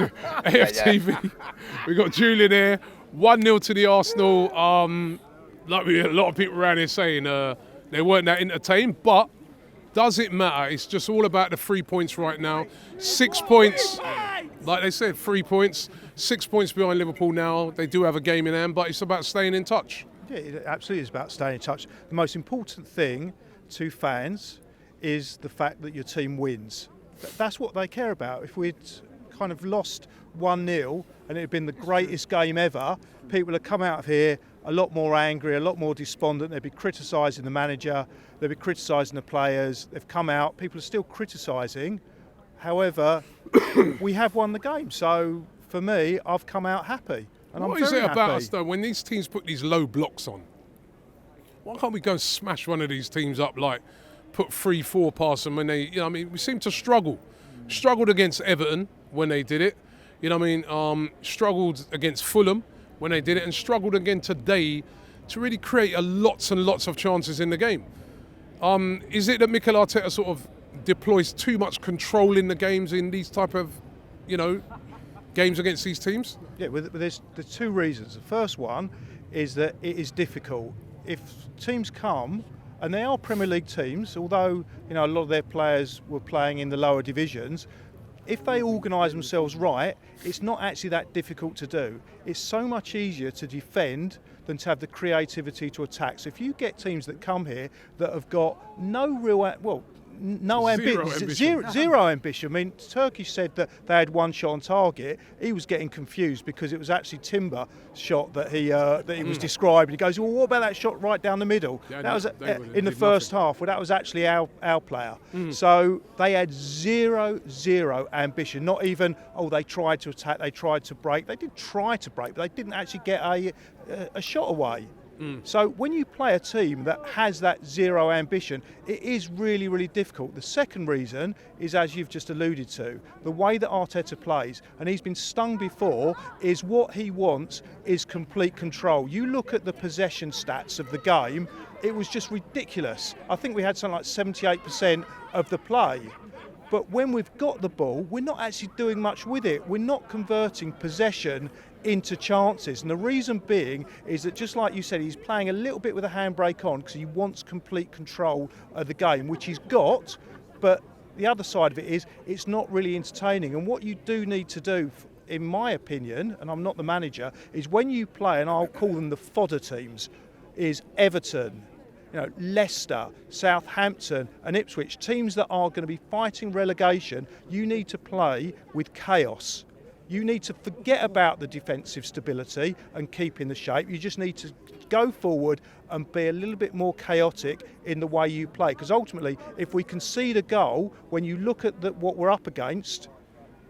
AFTV. We got Julian here. 1-0 to the Arsenal. Like a lot of people around here saying, they weren't that entertained, but does it matter? It's just all about the 3 points right now. 6 points, like they said, 3 points. 6 points behind Liverpool now. They do have a game in hand, but it's about staying in touch. Yeah, it absolutely is about staying in touch. The most important thing to fans is the fact that your team wins. That's what they care about. If we'd kind of lost 1-0 and it had been the greatest game ever, people would come out of here a lot more angry, a lot more despondent. They'd be criticising the manager, they'd be criticising the players. They've come out, people are still criticising. However, we have won the game. So for me, I've come out happy. And What I'm is very it about happy. us though, when these teams put these low blocks on? Why can't we go and smash one of these teams up, like put 3-4 past them when they, you know what I mean, we seem to struggle. Struggled against Everton when they did it, you know what I mean, struggled against Fulham when they did it, and struggled again today to really create lots and lots of chances in the game. Is it that Mikel Arteta sort of deploys too much control in the games in these type of, you know, games against these teams? Yeah, there's two reasons. The first one is that it is difficult. If teams come, and they are Premier League teams, although you know a lot of their players were playing in the lower divisions, if they organise themselves right, it's not actually that difficult to do. It's so much easier to defend than to have the creativity to attack. So if you get teams that come here that have got no real, no ambition. Zero ambition. I mean, Turkey said that they had one shot on target. He was getting confused because it was actually Timber shot that he was described. He goes, well, what about that shot right down the middle? Yeah, that was in the first half. Well, that was actually our player. So they had zero ambition. Not even, they tried to attack, they tried to break. They did try to break, but they didn't actually get a shot away. So when you play a team that has that zero ambition, it is really, really difficult. The second reason is, as you've just alluded to, the way that Arteta plays, and he's been stung before, is what he wants is complete control. You look at the possession stats of the game, it was just ridiculous. I think we had something like 78% of the play. But when we've got the ball, we're not actually doing much with it. We're not converting possession into chances. And the reason being is that, just like you said, he's playing a little bit with a handbrake on because he wants complete control of the game, which he's got. But the other side of it is it's not really entertaining. And what you do need to do, in my opinion, and I'm not the manager, is when you play, and I'll call them the fodder teams, is Everton, Leicester, Southampton and Ipswich, teams that are going to be fighting relegation. You need to play with chaos. You need to forget about the defensive stability and keeping the shape. You just need to go forward and be a little bit more chaotic in the way you play. Because ultimately, if we concede a goal, when you look at what we're up against,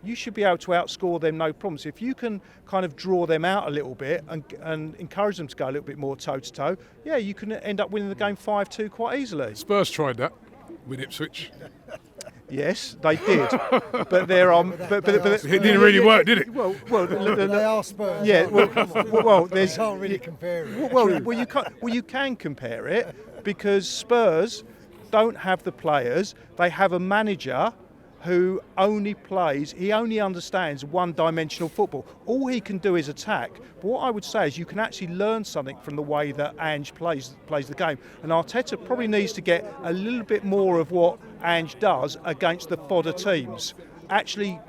you should be able to outscore them, no problems. If you can kind of draw them out a little bit and encourage them to go a little bit more toe-to-toe, yeah, you can end up winning the game 5-2 quite easily. Spurs tried that with Ipswich. Yes, they did, but there are. But it didn't really work, did it? Well, they are Spurs. Yeah, there's. You can't really compare it. Well, you can compare it because Spurs don't have the players. They have a manager who only understands one-dimensional football. All he can do is attack. But what I would say is you can actually learn something from the way that Ange plays the game. And Arteta probably needs to get a little bit more of what Ange does against the fodder teams. Actually,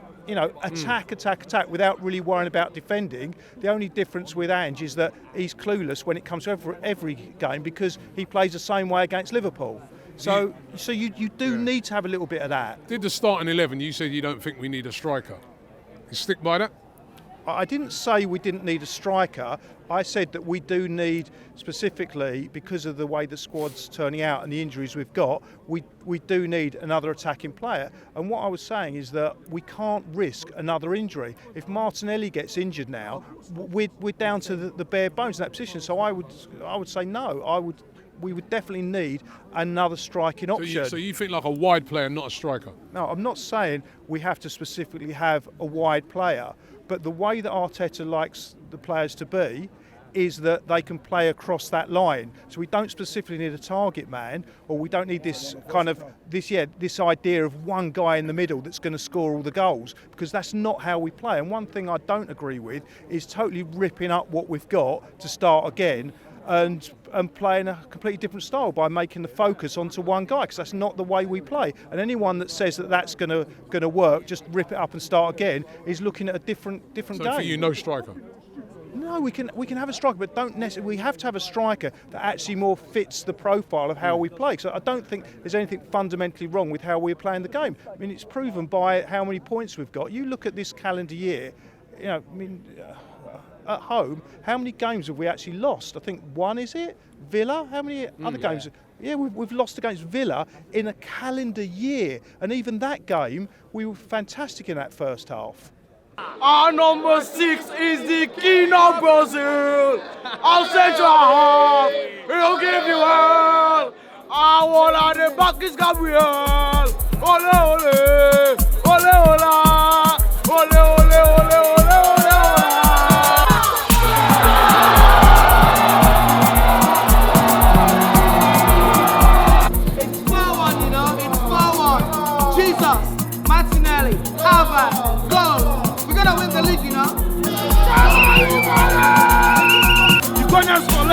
attack without really worrying about defending. The only difference with Ange is that he's clueless when it comes to every game because he plays the same way against Liverpool. So you do need to have a little bit of that. Did the starting 11, you said you don't think we need a striker. You stick by that? I didn't say we didn't need a striker. I said that we do need, specifically because of the way the squad's turning out and the injuries we've got, we do need another attacking player. And what I was saying is that we can't risk another injury. If Martinelli gets injured now, we're down to the bare bones in that position. So I would say no. We would definitely need another striking option. So you think like a wide player, not a striker? No, I'm not saying we have to specifically have a wide player, but the way that Arteta likes the players to be is that they can play across that line. So we don't specifically need a target man, or we don't need this kind of this idea of one guy in the middle that's going to score all the goals, because that's not how we play. And one thing I don't agree with is totally ripping up what we've got to start again and playing a completely different style by making the focus onto one guy, because that's not the way we play. And anyone that says that that's going to work, just rip it up and start again, is looking at a different game. So for you, no striker? No, we can have a striker, but don't necessarily. We have to have a striker that actually more fits the profile of how we play. So I don't think there's anything fundamentally wrong with how we're playing the game. I mean, it's proven by how many points we've got. You look at this calendar year, you know, I mean, at home, how many games have we actually lost? I think one, is it? Villa? How many other games? Yeah, we've lost against Villa in a calendar year, and even that game, we were fantastic in that first half. Our number 6 is the king of Brazil. Our central half, he'll give you hell. Our one at the back is Gabriel. Ole, ole, ole, ole, ole, ole, ole, ole, ole. It's 4-1, you know, it's 4-1. Jesus, Martinelli, Alba, goal. We're gonna win the league, you know. You're gonna score,